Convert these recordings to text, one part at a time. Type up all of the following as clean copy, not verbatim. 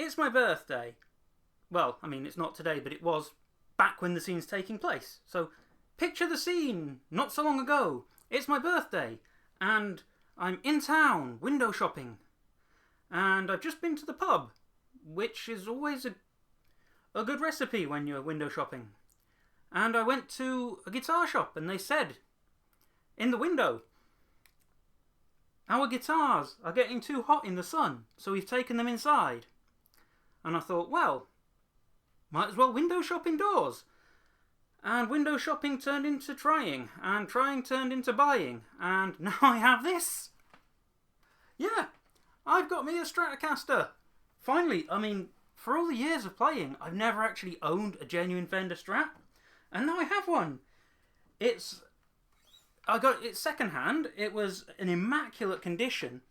It's my birthday. Well, I mean, it's not today, but it was back when the scene's taking place. So, picture the scene, not so long ago. It's my birthday, and I'm in town, window shopping. And I've just been to the pub, which is always a good recipe when you're window shopping. And I went to a guitar shop, and they said, in the window, our guitars are getting too hot in the sun, so we've taken them inside. And I thought, well, might as well window shop indoors. And window shopping turned into trying, and trying turned into buying, and now I have this. Yeah, I've got me a Stratocaster. Finally, I mean, for all the years of playing, I've never actually owned a genuine Fender Strat, and now I have one. I got it secondhand. It was in immaculate condition.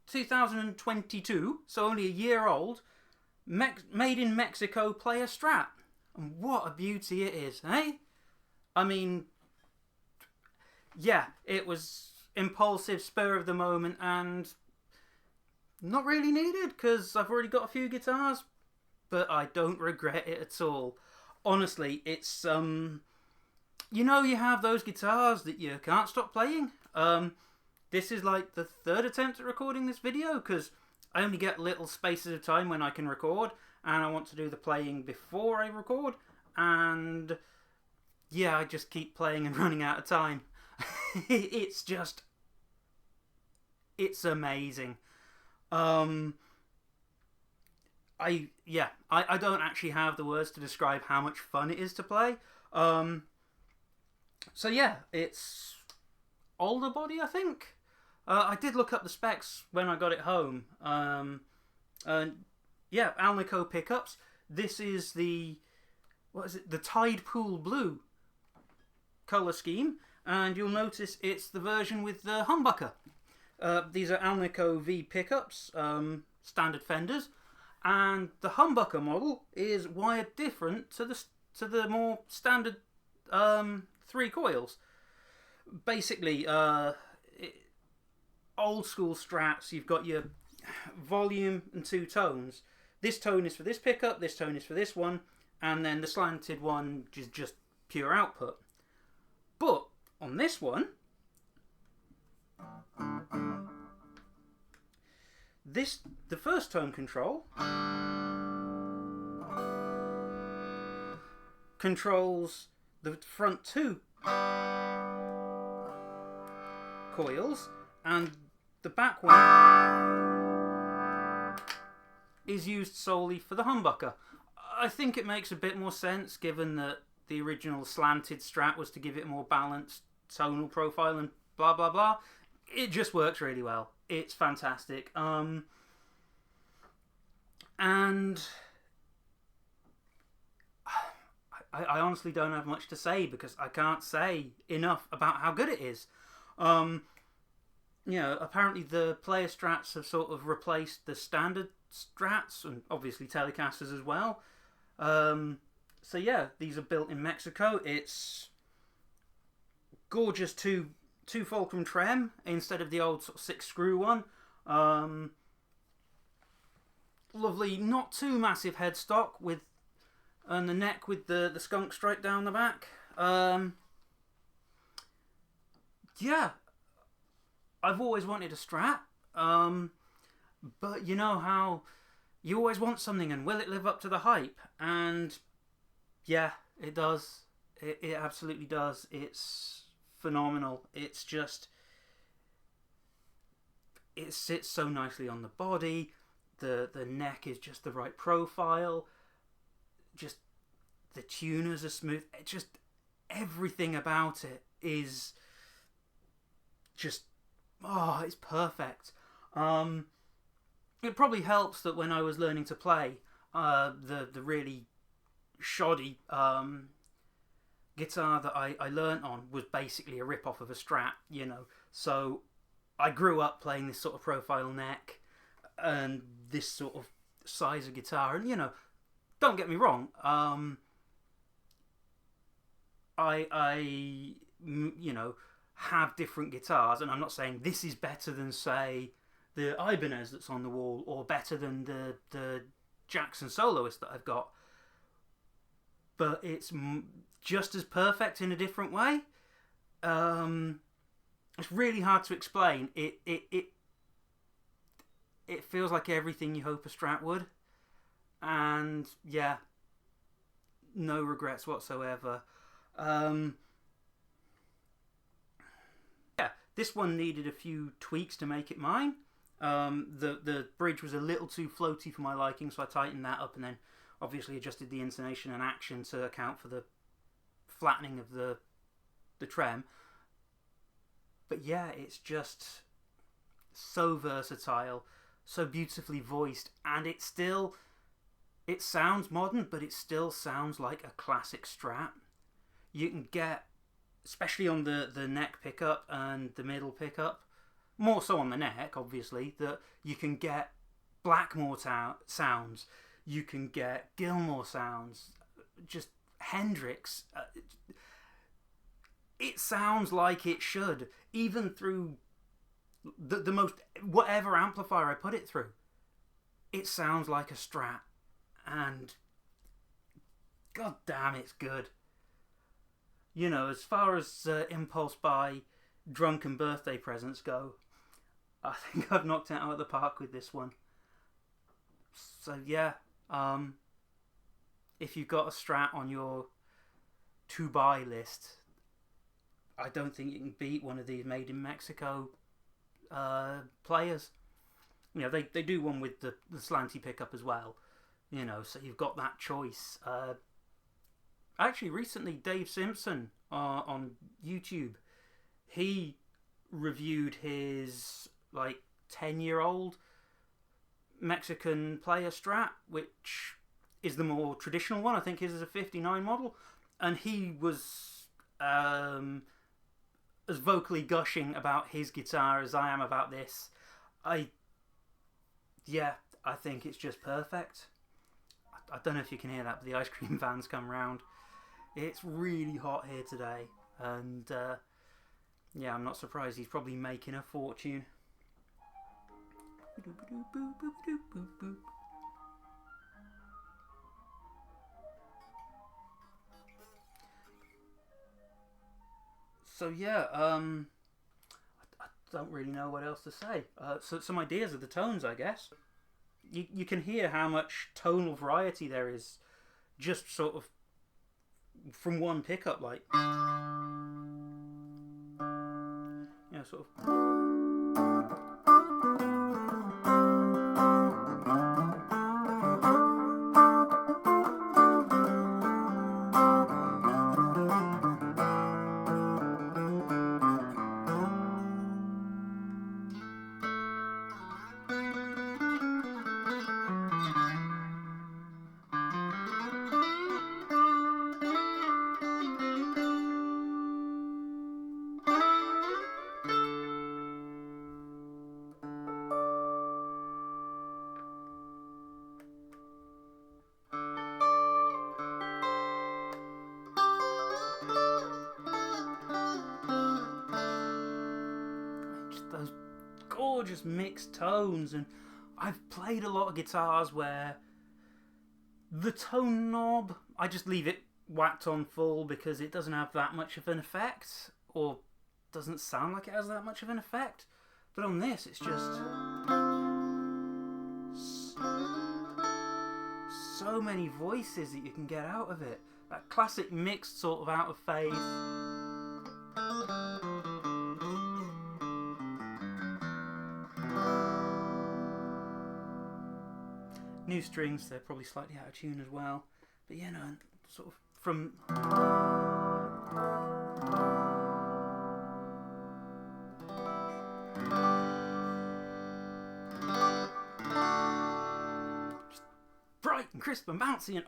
2022, so only a year old. Made in Mexico Player Strat. And what a beauty it is, eh? I mean, yeah, it was impulsive, spur of the moment, and not really needed, because I've already got a few guitars, but I don't regret it at all. Honestly, it's, you know, you have those guitars that you can't stop playing. This is like the third attempt at recording this video, because I only get little spaces of time when I can record, and I want to do the playing before I record, and yeah, I just keep playing and running out of time. It's amazing. I don't actually have the words to describe how much fun it is to play. So yeah, it's older body, I think. I did look up the specs when I got it home. Yeah, Alnico pickups. This is the Tide Pool Blue colour scheme, and you'll notice it's the version with the humbucker. These are Alnico V pickups, standard Fenders, and the humbucker model is wired different to the more standard 3 coils. Basically, old school Strats, you've got your volume and 2 tones. This tone is for this pickup, this tone is for this one, and then the slanted one is just pure output. But on this one, the first tone control controls the front 2 coils, and the back one is used solely for the humbucker. I think it makes a bit more sense, given that the original slanted Strat was to give it a more balanced tonal profile and blah blah blah. It just works really well. It's fantastic. And I honestly don't have much to say, because I can't say enough about how good it is. You know, apparently the Player Strats have sort of replaced the standard Strats, and obviously Telecasters as well. So yeah, these are built in Mexico. It's gorgeous two fulcrum trem instead of the old sort of 6-screw one. Lovely, not too massive headstock and the neck with the skunk stripe down the back. Yeah, I've always wanted a Strat, but you know how you always want something, and will it live up to the hype? And yeah, it does. It absolutely does. It's phenomenal. It's just, it sits so nicely on the body. The neck is just the right profile. Just the tuners are smooth. Just everything about it is just, it's perfect. It probably helps that when I was learning to play, the really shoddy guitar that I learnt on was basically a rip-off of a Strat, you know. So I grew up playing this sort of profile neck and this sort of size of guitar. And, you know, don't get me wrong, I you know, have different guitars, and I'm not saying this is better than, say, the Ibanez that's on the wall, or better than the Jackson Soloist that I've got. But it's just as perfect in a different way. It's really hard to explain. It feels like everything you hope a Strat would, and yeah, no regrets whatsoever. Yeah, this one needed a few tweaks to make it mine. The bridge was a little too floaty for my liking, so I tightened that up and then obviously adjusted the intonation and action to account for the flattening of the trem. But yeah, it's just so versatile, so beautifully voiced, and it sounds modern, but it still sounds like a classic Strat. You can get, especially on the neck pickup and the middle pickup, more so on the neck, obviously, that you can get Blackmore sounds, you can get Gilmour sounds, just Hendrix. It sounds like it should, even through the most, whatever amplifier I put it through. It sounds like a Strat, and god damn, it's good. You know, as far as impulse buy drunken birthday presents go, I think I've knocked it out of the park with this one. So yeah, if you've got a Strat on your to buy list, I don't think you can beat one of these made in Mexico players. You know, they do one with the slanty pickup as well, you know, so you've got that choice. Actually, recently, Dave Simpson on YouTube, he reviewed his, 10-year-old Mexican Player Strat, which is the more traditional one. I think his is a 59 model. And he was as vocally gushing about his guitar as I am about this. I think it's just perfect. I don't know if you can hear that, but the ice cream van's come round. It's really hot here today, and yeah, I'm not surprised he's probably making a fortune. So yeah, I don't really know what else to say. So some ideas of the tones, I guess. You can hear how much tonal variety there is, just sort of from one pickup, sort of. Those gorgeous mixed tones, and I've played a lot of guitars where the tone knob, I just leave it whacked on full because it doesn't have that much of an effect, or doesn't sound like it has that much of an effect. But on this, it's just so many voices that you can get out of it. That classic mixed sort of out of phase. New strings, they're probably slightly out of tune as well. But yeah, no, sort of from... just bright and crisp and bouncy and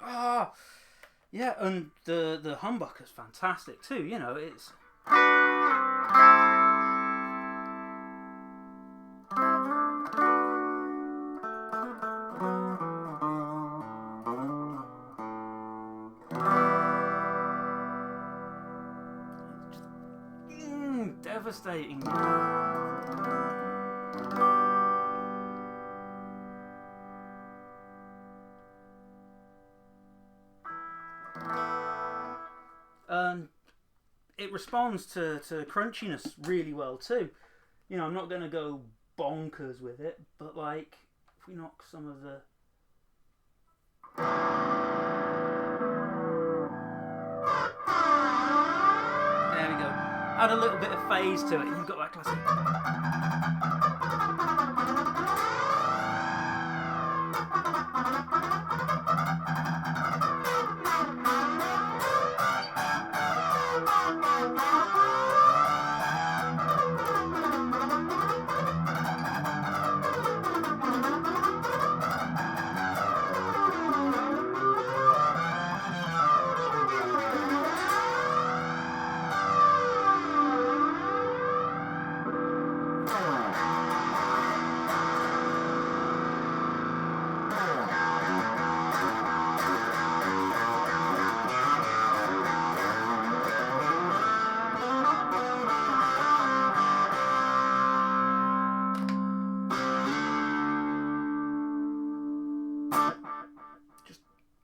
yeah, and the humbucker's fantastic too, you know, it's... devastating. And it responds to crunchiness really well too. You know, I'm not going to go bonkers with it, but like, if we knock some of the... There we go. Add a little bit of phase to it, and you've got that classic...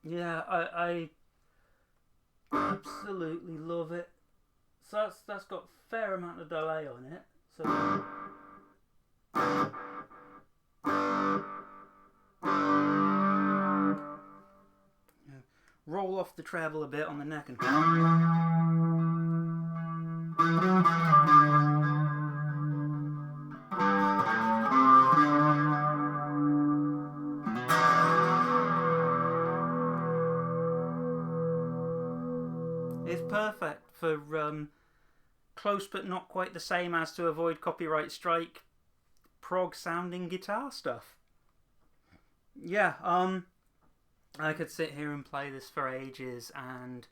Yeah, I absolutely love it. So that's got a fair amount of delay on it. So yeah. Roll off the treble a bit on the neck and it's perfect for close but not quite the same as to avoid copyright strike prog sounding guitar stuff. Yeah, I could sit here and play this for ages and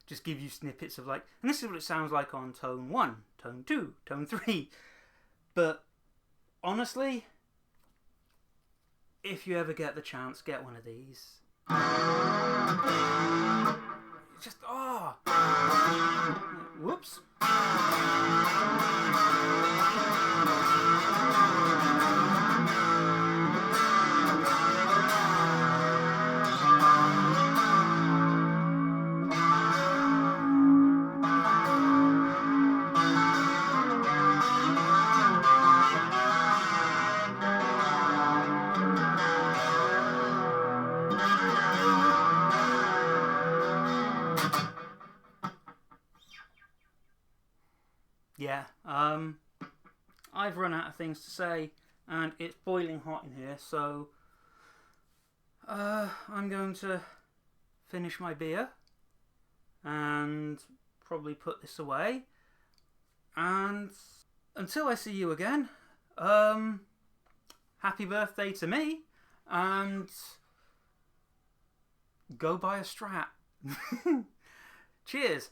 just give you snippets of like, and this is what it sounds like on tone 1, tone 2, tone 3. But honestly, if you ever get the chance, get one of these. Just, oh! Whoops. Yeah, I've run out of things to say, and it's boiling hot in here, so I'm going to finish my beer and probably put this away. And until I see you again, happy birthday to me, and go buy a Strat. Cheers.